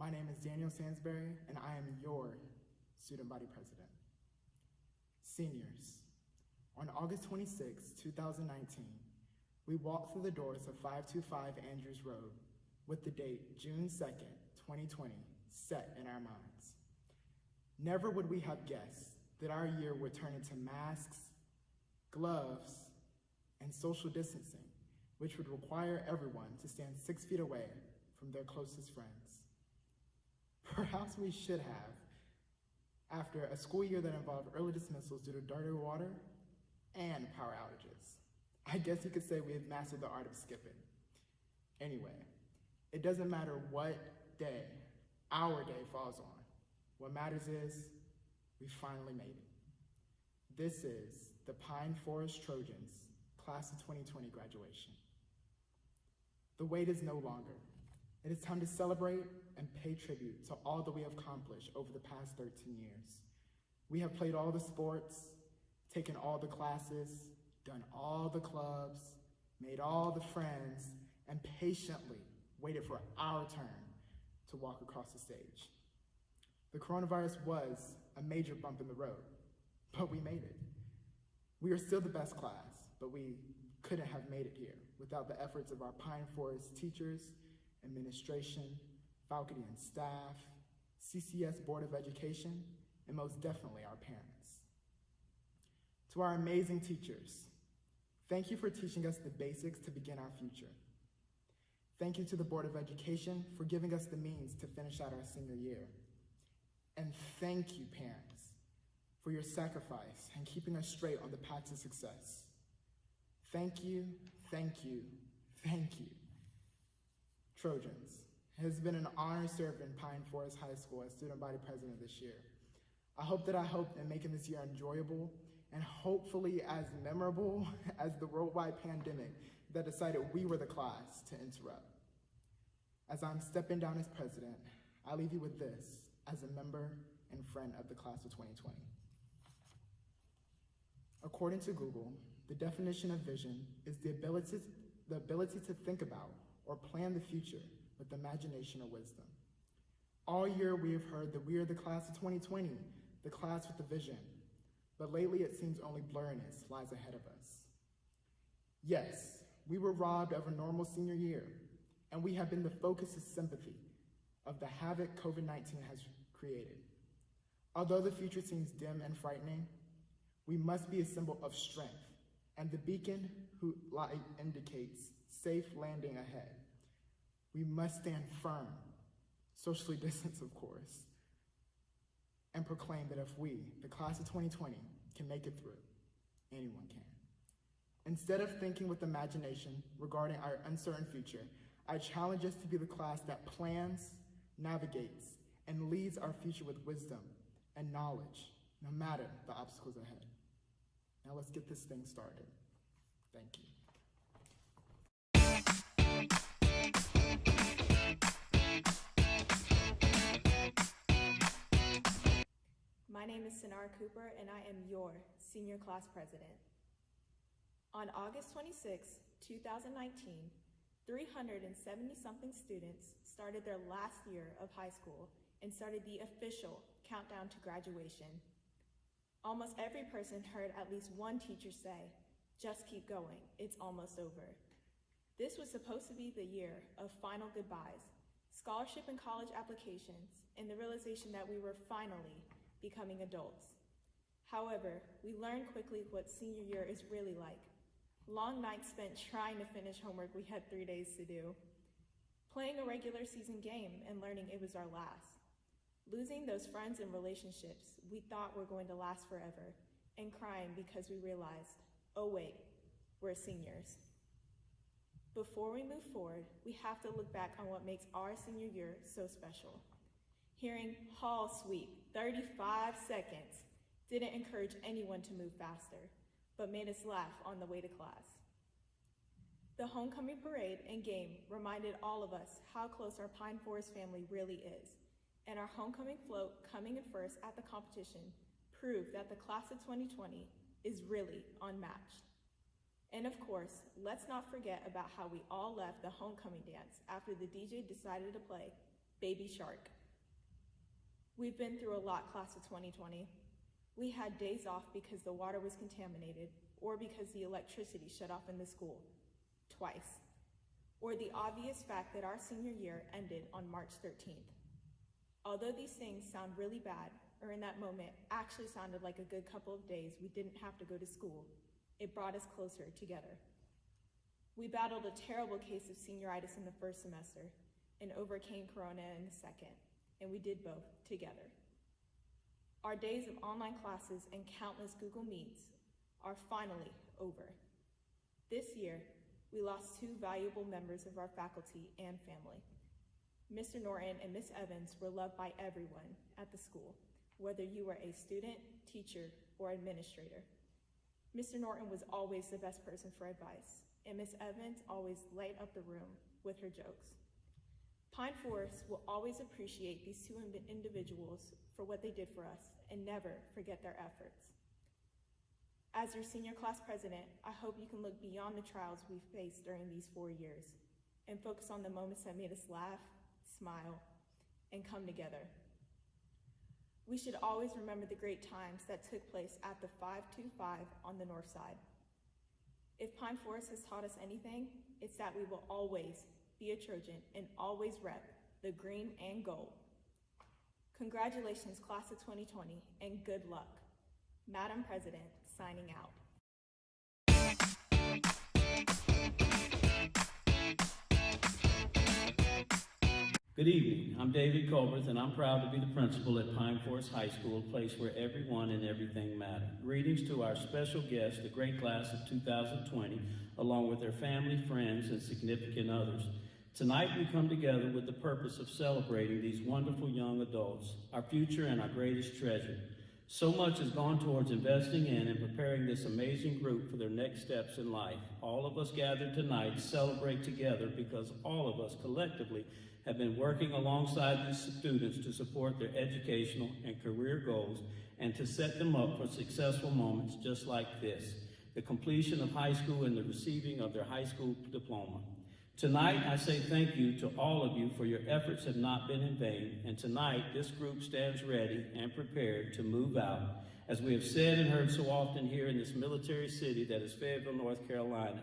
My name is Daniel Sansbury, and I am your student body president. Seniors, on August 26, 2019, we walked through the doors of 525 Andrews Road with the date June 2nd, 2020 set in our minds. Never would we have guessed that our year would turn into masks, gloves, and social distancing, which would require everyone to stand 6 feet away from their closest friends. Perhaps we should have, after a school year that involved early dismissals due to dirty water and power outages. I guess you could say we have mastered the art of skipping. Anyway, it doesn't matter what day our day falls on. What matters is we finally made it. This is the Pine Forest Trojans Class of 2020 graduation. The wait is no longer. It is time to celebrate and pay tribute to all that we have accomplished over the past 13 years. We have played all the sports, taken all the classes, done all the clubs, made all the friends, and patiently waited for our turn to walk across the stage. The coronavirus was a major bump in the road, but we made it. We are still the best class, but we couldn't have made it here without the efforts of our Pine Forest teachers, administration, Falconian staff, CCS Board of Education, and most definitely our parents. To our amazing teachers, thank you for teaching us the basics to begin our future. Thank you to the Board of Education for giving us the means to finish out our senior year. And thank you, parents, for your sacrifice and keeping us straight on the path to success. Thank you, thank you, thank you. Trojans, it has been an honor serving Pine Forest High School as student body president this year. I hope that I helped in making this year enjoyable and hopefully as memorable as the worldwide pandemic that decided we were the class to interrupt. As I'm stepping down as president, I leave you with this as a member and friend of the class of 2020. According to Google, the definition of vision is the ability to think about or plan the future with imagination or wisdom. All year we have heard that we are the class of 2020, the class with the vision, but lately it seems only blurriness lies ahead of us. Yes, we were robbed of a normal senior year, and we have been the focus of sympathy of the havoc COVID-19 has created. Although the future seems dim and frightening, we must be a symbol of strength and the beacon whose light indicates safe landing ahead. We must stand firm, socially distanced of course, and proclaim that if we, the class of 2020, can make it through, anyone can. Instead of thinking with imagination regarding our uncertain future, I challenge us to be the class that plans, navigates, and leads our future with wisdom and knowledge, no matter the obstacles ahead. Now let's get this thing started. Thank you. My name is Sinara Cooper, and I am your senior class president. On August 26, 2019, 370-something students started their last year of high school and started the official countdown to graduation. Almost every person heard at least one teacher say, "Just keep going, it's almost over." This was supposed to be the year of final goodbyes, scholarship and college applications, and the realization that we were finally becoming adults. However, we learned quickly what senior year is really like. Long nights spent trying to finish homework we had 3 days to do, playing a regular season game and learning it was our last, losing those friends and relationships we thought were going to last forever, and crying because we realized, oh wait, we're seniors. Before we move forward, we have to look back on what makes our senior year so special. Hearing hall sweep 35 seconds didn't encourage anyone to move faster, but made us laugh on the way to class. The homecoming parade and game reminded all of us how close our Pine Forest family really is, and our homecoming float coming in first at the competition proved that the class of 2020 is really unmatched. And of course, let's not forget about how we all left the homecoming dance after the DJ decided to play Baby Shark. We've been through a lot, class of 2020. We had days off because the water was contaminated or because the electricity shut off in the school, twice. Or the obvious fact that our senior year ended on March 13th. Although these things sound really bad, or in that moment actually sounded like a good couple of days we didn't have to go to school, it brought us closer together. We battled a terrible case of senioritis in the first semester and overcame Corona in the second, and we did both together. Our days of online classes and countless Google Meets are finally over. This year, we lost two valuable members of our faculty and family. Mr. Norton and Miss Evans were loved by everyone at the school, whether you were a student, teacher, or administrator. Mr. Norton was always the best person for advice, and Miss Evans always light up the room with her jokes. Pine Forest will always appreciate these two individuals for what they did for us and never forget their efforts. As your senior class president, I hope you can look beyond the trials we've faced during these 4 years and focus on the moments that made us laugh, smile, and come together. We should always remember the great times that took place at the 525 on the north side. If Pine Forest has taught us anything, it's that we will always be a Trojan and always rep the green and gold. Congratulations, class of 2020, and good luck. Madam President, signing out. Good evening. I'm David Colbert, and I'm proud to be the principal at Pine Forest High School, a place where everyone and everything matter. Greetings to our special guests, the great class of 2020, along with their family, friends, and significant others. Tonight we come together with the purpose of celebrating these wonderful young adults, our future and our greatest treasure. So much has gone towards investing in and preparing this amazing group for their next steps in life. All of us gathered tonight to celebrate together because all of us collectively have been working alongside these students to support their educational and career goals and to set them up for successful moments just like this, the completion of high school and the receiving of their high school diploma. Tonight, I say thank you to all of you for your efforts have not been in vain, and tonight this group stands ready and prepared to move out, as we have said and heard so often here in this military city that is Fayetteville, North Carolina.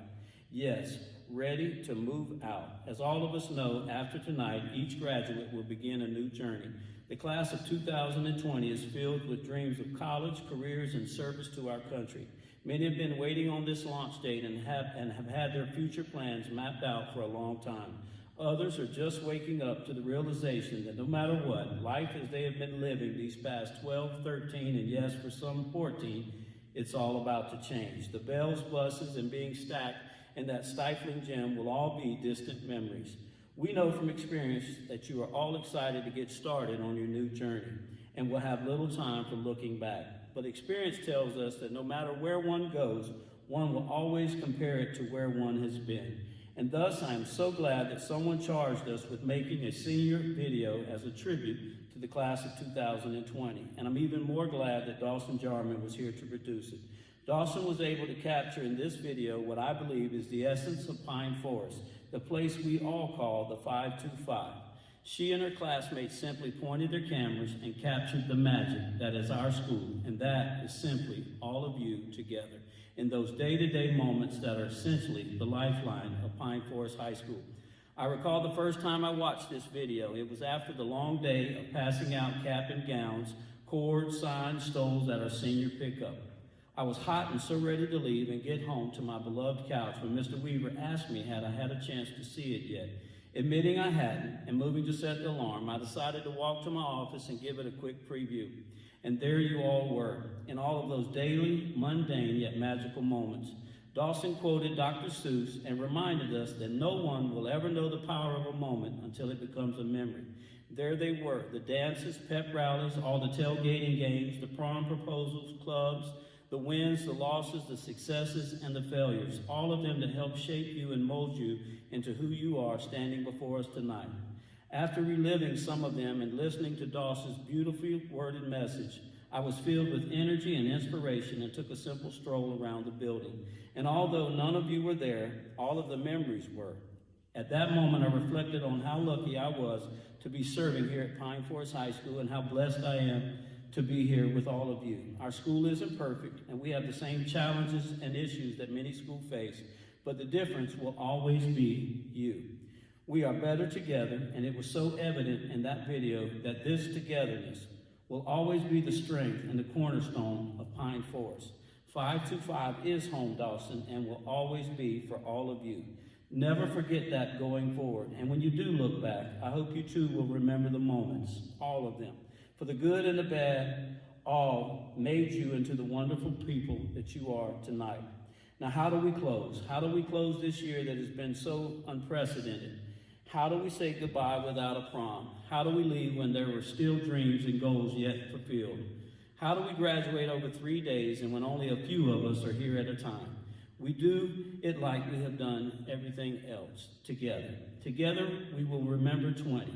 Yes, ready to move out. As all of us know, after tonight, each graduate will begin a new journey. The class of 2020 is filled with dreams of college, careers, and service to our country. Many have been waiting on this launch date and have had their future plans mapped out for a long time. Others are just waking up to the realization that no matter what, life as they have been living these past 12, 13, and yes, for some 14, it's all about to change. The bells, buses, and being stacked in that stifling gym will all be distant memories. We know from experience that you are all excited to get started on your new journey and will have little time for looking back. But experience tells us that no matter where one goes, one will always compare it to where one has been. And thus, I am so glad that someone charged us with making a senior video as a tribute to the class of 2020. And I'm even more glad that Dawson Jarman was here to produce it. Dawson was able to capture in this video what I believe is the essence of Pine Forest, the place we all call the 525. She and her classmates simply pointed their cameras and captured the magic that is our school, and that is simply all of you together in those day-to-day moments that are essentially the lifeline of Pine Forest High School. I recall the first time I watched this video. It was after the long day of passing out cap and gowns, cords, signs, stoles at our senior pickup. I was hot and so ready to leave and get home to my beloved couch when Mr. Weaver asked me had I had a chance to see it yet. Admitting I hadn't and moving to set the alarm, I decided to walk to my office and give it a quick preview. And there you all were, in all of those daily, mundane, yet magical moments. Dawson quoted Dr. Seuss and reminded us that no one will ever know the power of a moment until it becomes a memory. There they were, the dances, pep rallies, all the tailgating games, the prom proposals, clubs, the wins, the losses, the successes, and the failures, all of them to help shape you and mold you into who you are standing before us tonight. After reliving some of them and listening to Dawson's beautifully worded message, I was filled with energy and inspiration and took a simple stroll around the building. And although none of you were there, all of the memories were. At that moment, I reflected on how lucky I was to be serving here at Pine Forest High School and how blessed I am to be here with all of you. Our school isn't perfect, and we have the same challenges and issues that many schools face, but the difference will always be you. We are better together, and it was so evident in that video that this togetherness will always be the strength and the cornerstone of Pine Forest. 525 is home, Dawson, and will always be for all of you. Never forget that going forward. And when you do look back, I hope you too will remember the moments, all of them. For the good and the bad, all made you into the wonderful people that you are tonight. Now, how do we close? How do we close this year that has been so unprecedented? How do we say goodbye without a prom? How do we leave when there were still dreams and goals yet fulfilled? How do we graduate over 3 days and when only a few of us are here at a time? We do it like we have done everything else, together. Together, we will remember 20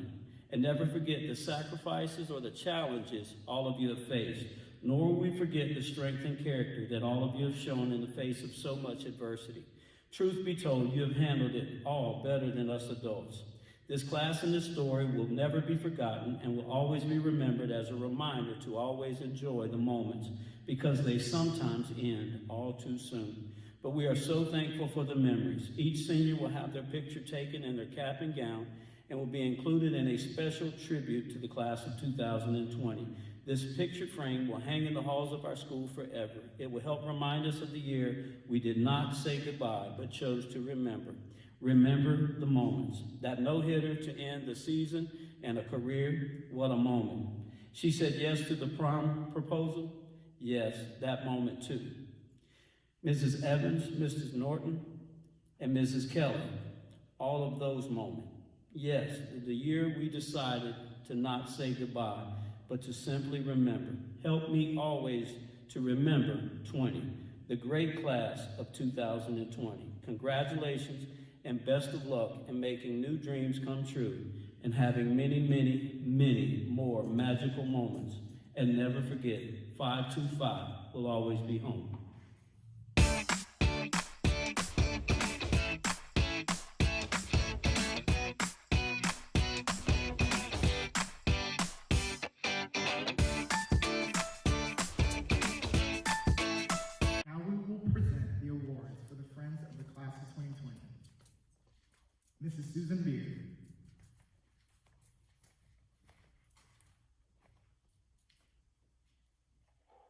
and never forget the sacrifices or the challenges all of you have faced, nor will we forget the strength and character that all of you have shown in the face of so much adversity. Truth be told, you have handled it all better than us adults. This class and this story will never be forgotten and will always be remembered as a reminder to always enjoy the moments because they sometimes end all too soon. But we are so thankful for the memories. Each senior will have their picture taken in their cap and gown and will be included in a special tribute to the class of 2020. This picture frame will hang in the halls of our school forever. It will help remind us of the year we did not say goodbye, but chose to remember. Remember the moments. That no-hitter to end the season and a career, what a moment. She said yes to the prom proposal. Yes, that moment too. Mrs. Evans, Mrs. Norton, and Mrs. Kelly, all of those moments. Yes, the year we decided to not say goodbye, but to simply remember. Help me always to remember 20, the great class of 2020. Congratulations and best of luck in making new dreams come true and having many, many, many more magical moments. And never forget, 525 will always be home. Mrs. Susan Beard.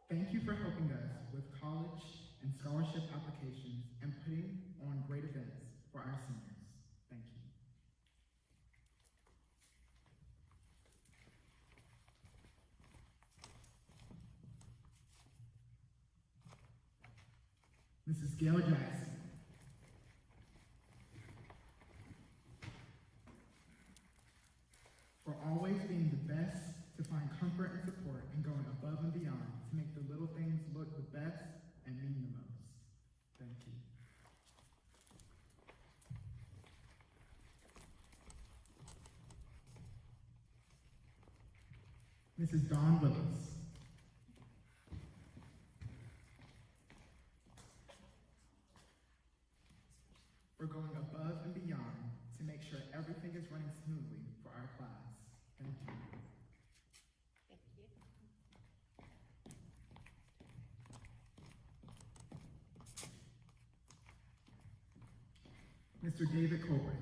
Thank you for helping us with college and scholarship applications and putting on great events for our seniors. Thank you. Mrs. Gail Jackson. For always being the best to find comfort and support and going above and beyond to make the little things look the best and mean the most. Thank you. Mrs. Dawn Willis. For going above and beyond to make sure everything is running smoothly for our class. Thank you. Thank you. Mr. David Colbert.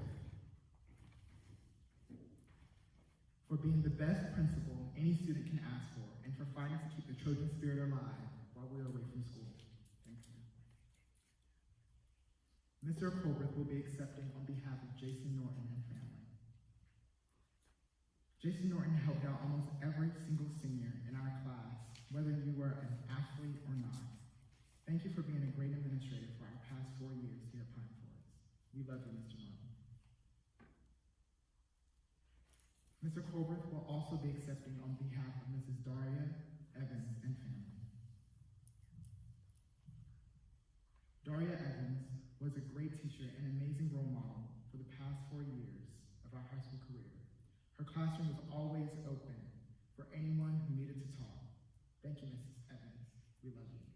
For being the best principal any student can ask for and for fighting to keep the Trojan spirit alive while we are away from school. Thank you. Mr. Colbert will be accepting on behalf of Jason Norton and family. Jason Norton helped out almost every single senior in our class, whether you were an athlete or not. Thank you for being a great administrator for our past 4 years here at Pine Forest. We love you, Mr. Norton. Mr. Colbert will also be accepting on behalf of Mrs. Daria Evans and family. Daria Evans was a great teacher and amazing role model for the past 4 years of our high school career. Her classroom was always open for anyone who needed to talk. Thank you, Mrs. Evans. We love you.